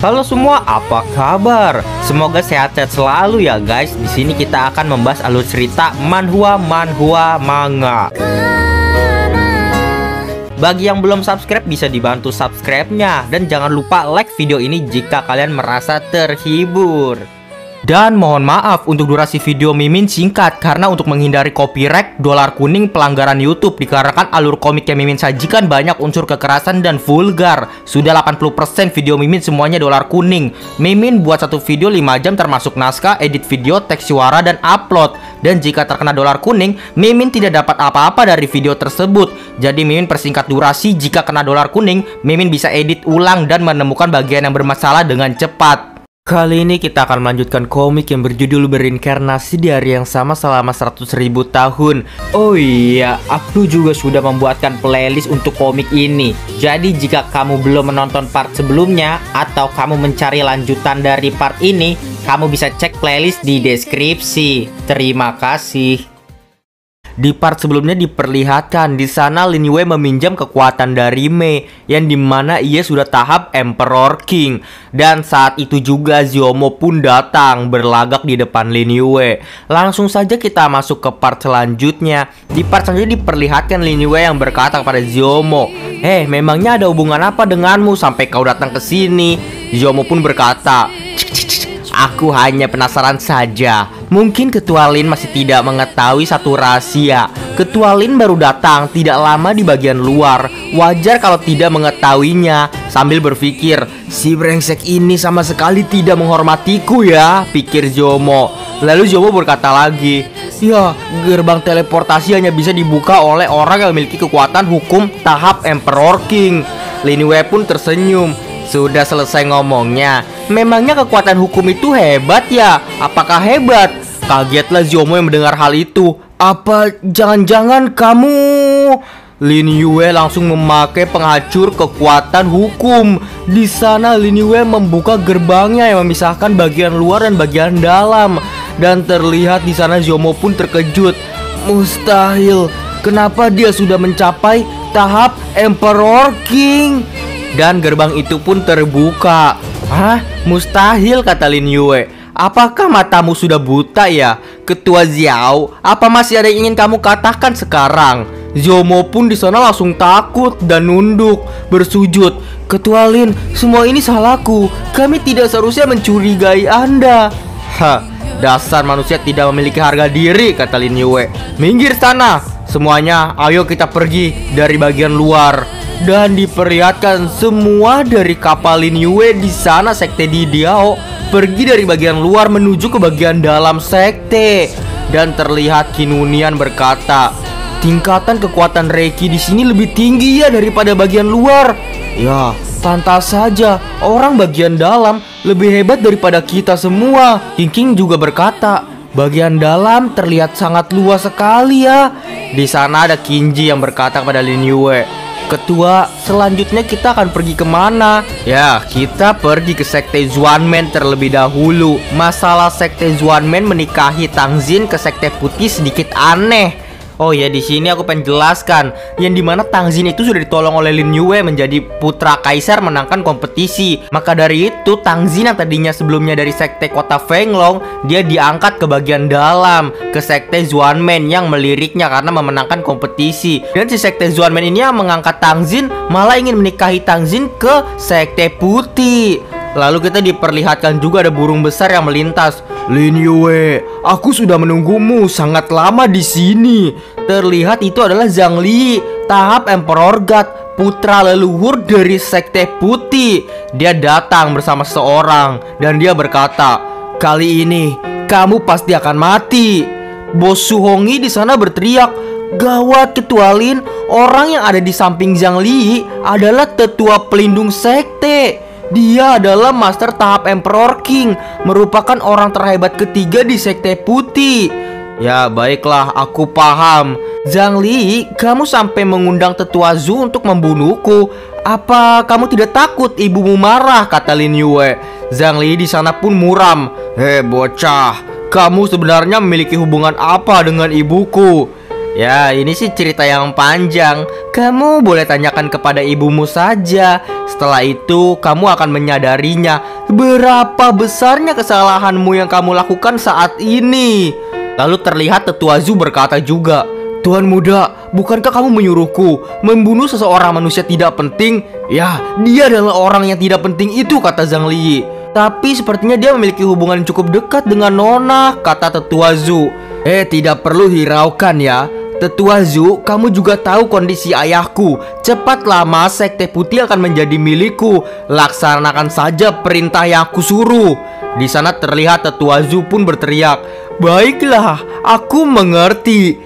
Halo semua, apa kabar? Semoga sehat-sehat selalu ya guys. Di sini kita akan membahas alur cerita manhwa manga. Bagi yang belum subscribe bisa dibantu subscribe-nya dan jangan lupa like video ini jika kalian merasa terhibur. Dan mohon maaf untuk durasi video Mimin singkat karena untuk menghindari copyright dolar kuning pelanggaran YouTube dikarenakan alur komik yang Mimin sajikan banyak unsur kekerasan dan vulgar. Sudah 80% video Mimin semuanya dolar kuning. Mimin buat satu video 5 jam termasuk naskah, edit video, teks suara, dan upload. Dan jika terkena dolar kuning, Mimin tidak dapat apa-apa dari video tersebut. Jadi Mimin persingkat durasi, jika kena dolar kuning, Mimin bisa edit ulang dan menemukan bagian yang bermasalah dengan cepat. Kali ini kita akan melanjutkan komik yang berjudul Berinkarnasi di Hari Yang Sama Selama 100.000 Tahun. Oh iya, aku juga sudah membuatkan playlist untuk komik ini. Jadi jika kamu belum menonton part sebelumnya atau kamu mencari lanjutan dari part ini, kamu bisa cek playlist di deskripsi. Terima kasih. Di part sebelumnya diperlihatkan di sana Lin Yue meminjam kekuatan dari Mei, yang dimana ia sudah tahap Emperor King. Dan saat itu juga Xiaomo pun datang berlagak di depan Lin Yue. Langsung saja kita masuk ke part selanjutnya. Di part selanjutnya diperlihatkan Lin Yue yang berkata kepada Xiaomo, memangnya ada hubungan apa denganmu sampai kau datang ke sini? Xiaomo pun berkata, aku hanya penasaran saja. Mungkin Ketua Lin masih tidak mengetahui satu rahasia. Ketua Lin baru datang tidak lama di bagian luar. Wajar kalau tidak mengetahuinya. Sambil berpikir, si brengsek ini sama sekali tidak menghormatiku ya, pikir Xiaomo. Lalu Xiaomo berkata lagi, ya, gerbang teleportasi hanya bisa dibuka oleh orang yang memiliki kekuatan hukum tahap Emperor King. Lin Yue pun tersenyum. Sudah selesai ngomongnya. Memangnya kekuatan hukum itu hebat ya? Apakah hebat? Kagetlah Xiaomo yang mendengar hal itu. Apa jangan-jangan kamu... Lin Yue langsung memakai penghancur kekuatan hukum. Di sana Lin Yue membuka gerbangnya yang memisahkan bagian luar dan bagian dalam. Dan terlihat di sana Xiaomo pun terkejut. Mustahil. Kenapa dia sudah mencapai tahap Emperor King? Dan gerbang itu pun terbuka. Hah? Mustahil, kata Lin Yue. Apakah matamu sudah buta ya? Ketua Xiao, apa masih ada yang ingin kamu katakan sekarang? Xiaomo pun di sana langsung takut dan nunduk, bersujud. Ketua Lin, semua ini salahku. Kami tidak seharusnya mencurigai Anda. Hah, dasar manusia tidak memiliki harga diri, kata Lin Yue. Minggir sana. Semuanya, ayo kita pergi dari bagian luar. Dan diperlihatkan semua dari kapal Lin Yue di sana sekte di Diao pergi dari bagian luar menuju ke bagian dalam sekte. Dan terlihat Kinunian berkata, tingkatan kekuatan Reiki di sini lebih tinggi ya daripada bagian luar. Ya, pantas saja orang bagian dalam lebih hebat daripada kita semua. King juga berkata, bagian dalam terlihat sangat luas sekali ya. Di sana ada Kinji yang berkata kepada Lin Yue, Ketua, selanjutnya kita akan pergi kemana? Ya, kita pergi ke sekte Xuanmen terlebih dahulu. Masalah sekte Xuanmen menikahi Tangxin ke sekte putih sedikit aneh. Oh ya, di sini aku pengen jelaskan yang dimana Tangxin itu sudah ditolong oleh Lin Yue menjadi putra kaisar menangkan kompetisi. Maka dari itu Tangxin yang tadinya sebelumnya dari sekte kota Fenglong, dia diangkat ke bagian dalam ke sekte Xuanmen yang meliriknya karena memenangkan kompetisi. Dan si sekte Xuanmen ini yang mengangkat Tangxin malah ingin menikahi Tangxin ke sekte putih. Lalu kita diperlihatkan juga ada burung besar yang melintas. Lin Yue, aku sudah menunggumu sangat lama di sini. Terlihat itu adalah Zhang Li, tahap Emperor God, putra leluhur dari sekte putih. Dia datang bersama seseorang dan dia berkata, kali ini kamu pasti akan mati. Bos Su Hongyi di sana berteriak, gawat Ketua Lin, orang yang ada di samping Zhang Li adalah tetua pelindung sekte. Dia adalah master tahap Emperor King, merupakan orang terhebat ketiga di sekte putih. Ya baiklah, aku paham. Zhang Li, kamu sampai mengundang tetua Zhu untuk membunuhku. Apa kamu tidak takut ibumu marah, kata Lin Yue. Zhang Li di sana pun muram. Bocah, kamu sebenarnya memiliki hubungan apa dengan ibuku? Ya, ini sih cerita yang panjang. Kamu boleh tanyakan kepada ibumu saja. Setelah itu, kamu akan menyadarinya berapa besarnya kesalahanmu yang kamu lakukan saat ini. Lalu terlihat Tetua Zu berkata juga, "Tuan muda, bukankah kamu menyuruhku membunuh seseorang manusia tidak penting?" "Ya, dia adalah orang yang tidak penting itu," kata Zhang Li. "Tapi sepertinya dia memiliki hubungan yang cukup dekat dengan Nona," kata Tetua Zu. Tidak perlu hiraukan ya. Tetua Zu, kamu juga tahu kondisi ayahku. Cepat lama Sekte Putih akan menjadi milikku. Laksanakan saja perintah yang aku suruh. Di sana terlihat Tetua Zu pun berteriak, "Baiklah, aku mengerti.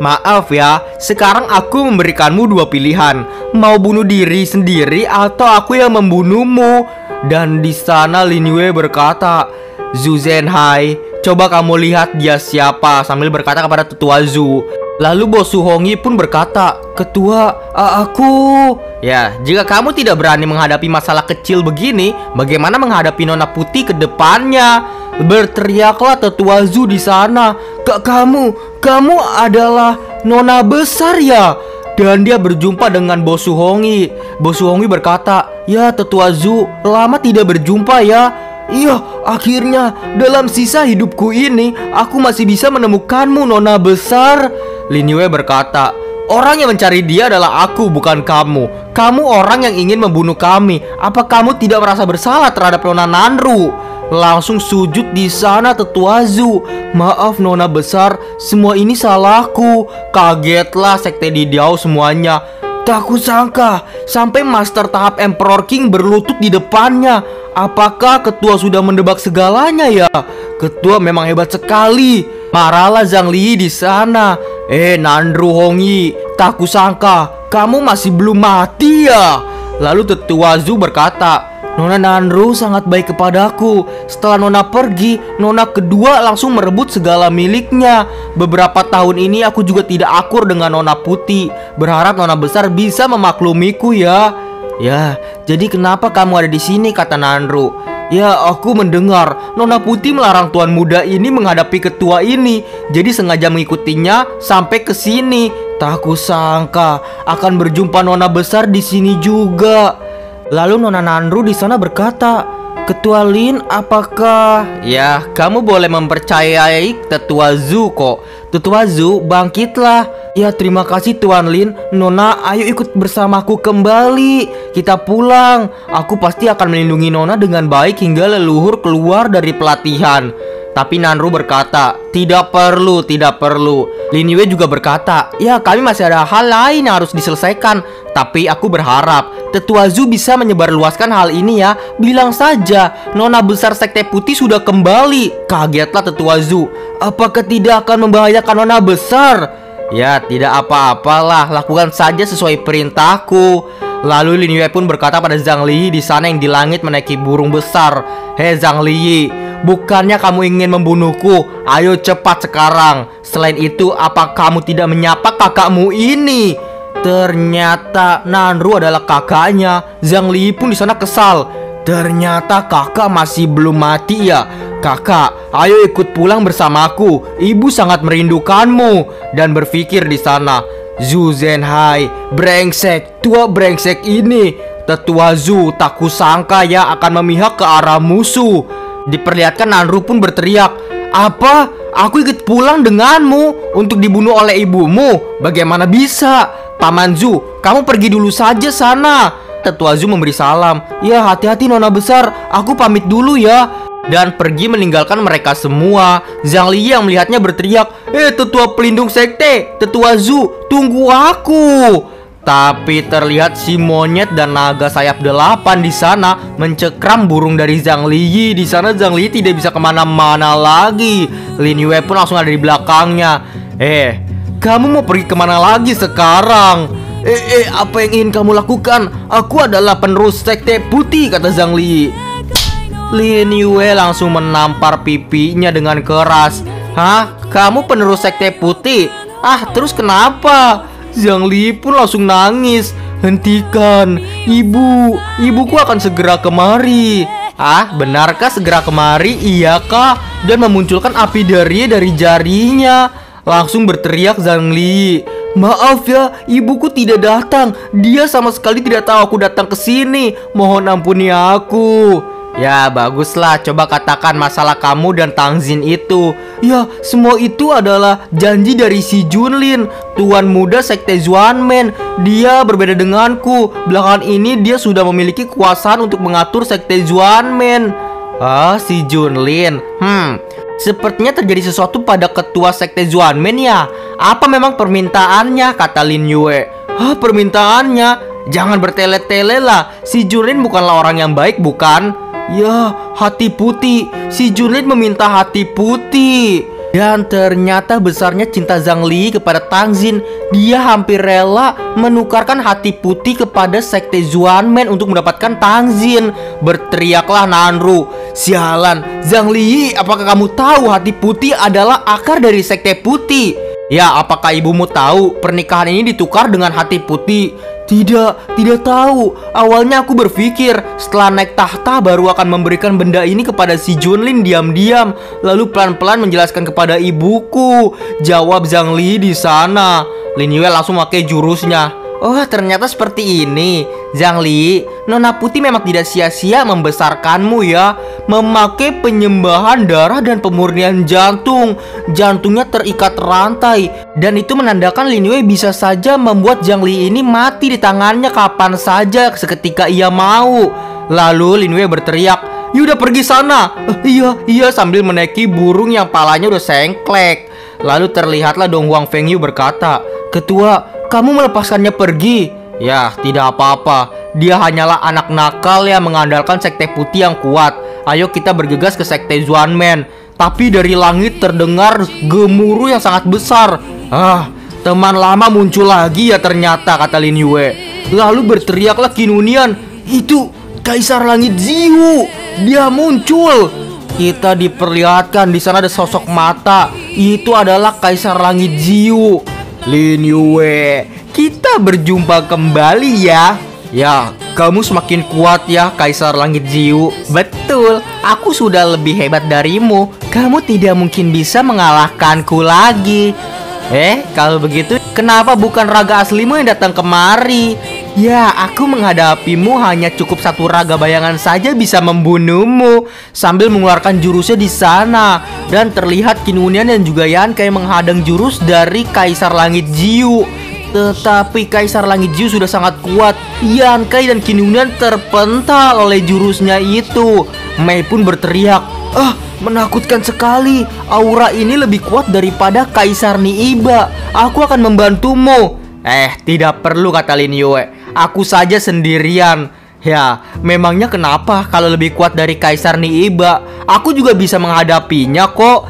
Maaf ya. Sekarang aku memberikanmu dua pilihan. Mau bunuh diri sendiri atau aku yang membunuhmu." Dan di sana Lin Yue berkata, "Zu Zhenhai, coba kamu lihat dia siapa," sambil berkata kepada Tetua Zu. Lalu Bo Su Hongyi pun berkata, "Ketua, aku..." "Ya, jika kamu tidak berani menghadapi masalah kecil begini, bagaimana menghadapi Nona Putih ke depannya?" Berteriaklah Tetua Zu di sana. Kamu adalah Nona besar ya?" Dan dia berjumpa dengan Bo Su Hongyi. Bo Su Hongyi berkata, "Ya Tetua Zu, lama tidak berjumpa ya." "Iya, akhirnya dalam sisa hidupku ini aku masih bisa menemukanmu, Nona besar." Lin Yue berkata, "Orang yang mencari dia adalah aku, bukan kamu. Kamu orang yang ingin membunuh kami. Apa kamu tidak merasa bersalah terhadap Nona Nanru?" Langsung sujud di sana Tetua Zu. "Maaf Nona besar, semua ini salahku." Kagetlah Sekte Didiao semuanya. Tak kusangka sampai master tahap Emperor King berlutut di depannya. Apakah ketua sudah mendebak segalanya ya? Ketua memang hebat sekali. Marahlah Zhang Li di sana. Nanru Hongyi, tak kusangka kamu masih belum mati ya?" Lalu Tetua Zu berkata, "Nona Nanru sangat baik kepadaku. Setelah Nona pergi, Nona kedua langsung merebut segala miliknya. Beberapa tahun ini aku juga tidak akur dengan Nona Putih. Berharap Nona besar bisa memaklumiku ya." "Ya, jadi kenapa kamu ada di sini?" kata Nanru. "Ya, aku mendengar Nona Putih melarang tuan muda ini menghadapi ketua ini. Jadi sengaja mengikutinya sampai ke sini. Tak kusangka akan berjumpa Nona besar di sini juga." Lalu Nona Nanru di sana berkata, "Ketua Lin, apakah..." "Ya, kamu boleh mempercayai Tetua Zu kok. Tetua Zu, bangkitlah." "Ya, terima kasih Tuan Lin. Nona, ayo ikut bersamaku kembali. Kita pulang. Aku pasti akan melindungi Nona dengan baik hingga leluhur keluar dari pelatihan." Tapi Nanru berkata, tidak perlu." Lin Yue juga berkata, "Ya, kami masih ada hal lain yang harus diselesaikan. Tapi aku berharap Tetua Zu bisa menyebarluaskan hal ini ya. Bilang saja Nona besar Sekte Putih sudah kembali." Kagetlah Tetua Zu. "Apakah tidak akan membahayakan Nona besar?" "Ya, tidak apa-apalah. Lakukan saja sesuai perintahku." Lalu Lin Yue pun berkata pada Zhang Li di sana yang di langit menaiki burung besar, Zhang Li, bukannya kamu ingin membunuhku? Ayo cepat sekarang. Selain itu, apa kamu tidak menyapa kakakmu ini?" Ternyata Nanru adalah kakaknya. Zhang Li pun di sana kesal. "Ternyata kakak masih belum mati ya? Kakak, ayo ikut pulang bersamaku. Ibu sangat merindukanmu." Dan berpikir di sana, "Zu Zhenhai, brengsek, tua brengsek ini. Tetua Zu, tak kusangka ya akan memihak ke arah musuh." Diperlihatkan Nanru pun berteriak, "Apa? Aku ikut pulang denganmu untuk dibunuh oleh ibumu? Bagaimana bisa? Paman Zu, kamu pergi dulu saja sana." Tetua Zu memberi salam. "Ya, hati-hati Nona besar, aku pamit dulu ya." Dan pergi meninggalkan mereka semua. Zhang Li yang melihatnya berteriak, "Tetua pelindung sekte, Tetua Zu, tunggu aku." Tapi terlihat si monyet dan naga sayap 8 di sana mencekram burung dari Zhang Li. Di sana Zhang Li tidak bisa kemana-mana lagi. Lin Yue pun langsung ada di belakangnya. Kamu mau pergi kemana lagi sekarang?" Apa yang ingin kamu lakukan? Aku adalah penerus Sekte Putih," kata Zhang Li. Lin Yue langsung menampar pipinya dengan keras. "Hah? Kamu penerus Sekte Putih? Terus kenapa?" Zhang Li pun langsung nangis. "Hentikan, ibuku akan segera kemari." "Benarkah segera kemari? Iyakah?" Dan memunculkan api dari jarinya. Langsung berteriak Zhang Li. Maaf ya, ibuku tidak datang. Dia sama sekali tidak tahu aku datang ke sini. Mohon ampuni aku. Ya baguslah, coba katakan masalah kamu dan Tang Xin itu. Ya, semua itu adalah janji dari si Junlin, tuan muda sekte Xuanmen. Dia berbeda denganku. Belakangan ini dia sudah memiliki kekuasaan untuk mengatur sekte Xuanmen. Ah, si Junlin. Sepertinya terjadi sesuatu pada ketua sekte Xuanmen ya. Apa memang permintaannya, kata Lin Yue. Hah, permintaannya? Jangan bertele-tele lah. Si Junlin bukanlah orang yang baik, bukan? Ya, hati putih. Si Junlin meminta hati putih. Dan ternyata besarnya cinta Zhang Li kepada Tang Xin. Dia hampir rela menukarkan hati putih kepada sekte Xuanmen untuk mendapatkan Tang Xin. Berteriaklah Nanru. Sialan, Zhang Li, apakah kamu tahu hati putih adalah akar dari sekte putih? Ya, apakah ibumu tahu pernikahan ini ditukar dengan hati putih? Tidak tahu. Awalnya aku berpikir setelah naik tahta baru akan memberikan benda ini kepada si Junlin diam-diam, lalu pelan-pelan menjelaskan kepada ibuku. Jawab Zhang Li di sana. Lin Yue langsung pakai jurusnya. Oh, ternyata seperti ini. Zhang Li, Nona Putih memang tidak sia-sia membesarkanmu ya. Memakai penyembahan darah dan pemurnian jantung. Jantungnya terikat rantai. Dan itu menandakan Lin Yue bisa saja membuat Zhang Li ini mati di tangannya kapan saja seketika ia mau. Lalu Lin Yue berteriak, "Yuda pergi sana." Iya sambil menaiki burung yang palanya udah sengklek. Lalu terlihatlah Dong Huang Fengyu berkata, "Ketua, kamu melepaskannya pergi?" Ya, tidak apa-apa. Dia hanyalah anak nakal yang mengandalkan sekte putih yang kuat. Ayo kita bergegas ke sekte Xuanmen. Tapi dari langit terdengar gemuruh yang sangat besar. Teman lama muncul lagi ya ternyata, kata Lin Yue. Lalu berteriaklah Kinunian, "Itu Kaisar Langit Ziyu. Dia muncul." Kita diperlihatkan di sana ada sosok mata. Itu adalah Kaisar Langit Ziyu. Lin Yue, kita berjumpa kembali ya. Ya, kamu semakin kuat ya, Kaisar Langit Ziyu. Betul, aku sudah lebih hebat darimu. Kamu tidak mungkin bisa mengalahkanku lagi. Kalau begitu, kenapa bukan raga aslimu yang datang kemari? Ya, aku menghadapimu hanya cukup satu raga bayangan saja bisa membunuhmu. Sambil mengeluarkan jurusnya di sana. Dan terlihat Kinunian dan juga Yankai menghadang jurus dari Kaisar Langit Ziyu. Tetapi Kaisar Langit Ziyu sudah sangat kuat. Yankai dan Kinunian terpental oleh jurusnya itu. Mei pun berteriak, menakutkan sekali. Aura ini lebih kuat daripada Kaisar Niiba. Aku akan membantumu. Tidak perlu, kata Lin Yue. Aku saja sendirian. Ya, memangnya kenapa kalau lebih kuat dari Kaisar Niiba? Aku juga bisa menghadapinya kok.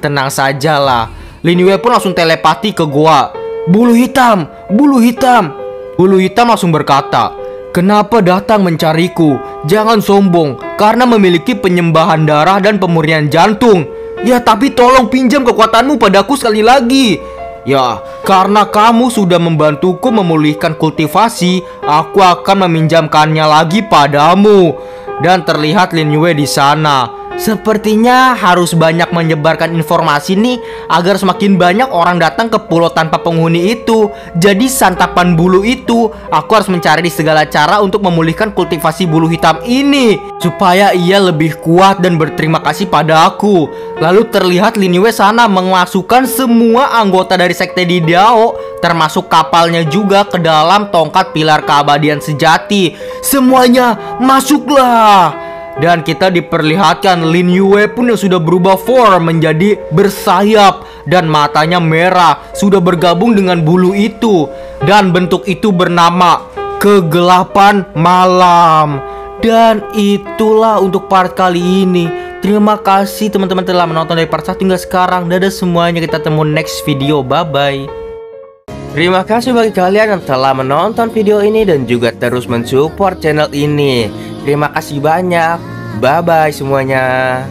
Tenang sajalah. Lin Yue pun langsung telepati ke gua. Bulu hitam, bulu hitam. Bulu hitam langsung berkata, "Kenapa datang mencariku? Jangan sombong, karena memiliki penyembahan darah dan pemurnian jantung. Ya, tapi tolong pinjam kekuatanmu padaku sekali lagi." Ya, karena kamu sudah membantuku memulihkan kultivasi, aku akan meminjamkannya lagi padamu. Dan terlihat Lin Yue di sana. Sepertinya harus banyak menyebarkan informasi nih, agar semakin banyak orang datang ke pulau tanpa penghuni itu. Jadi santapan bulu itu, aku harus mencari di segala cara untuk memulihkan kultivasi bulu hitam ini, supaya ia lebih kuat dan berterima kasih pada aku. Lalu terlihat Lin Yue sana memasukkan semua anggota dari sekte Didao, termasuk kapalnya juga, ke dalam tongkat pilar keabadian sejati. Semuanya masuklah. Dan kita diperlihatkan Lin Yue pun yang sudah berubah form menjadi bersayap. Dan matanya merah, sudah bergabung dengan bulu itu. Dan bentuk itu bernama Kegelapan Malam. Dan itulah untuk part kali ini. Terima kasih teman-teman telah menonton dari part 1 hingga sekarang. Dadah semuanya, kita temu next video, bye-bye. Terima kasih bagi kalian yang telah menonton video ini dan juga terus mensupport channel ini. Terima kasih banyak. Bye-bye semuanya.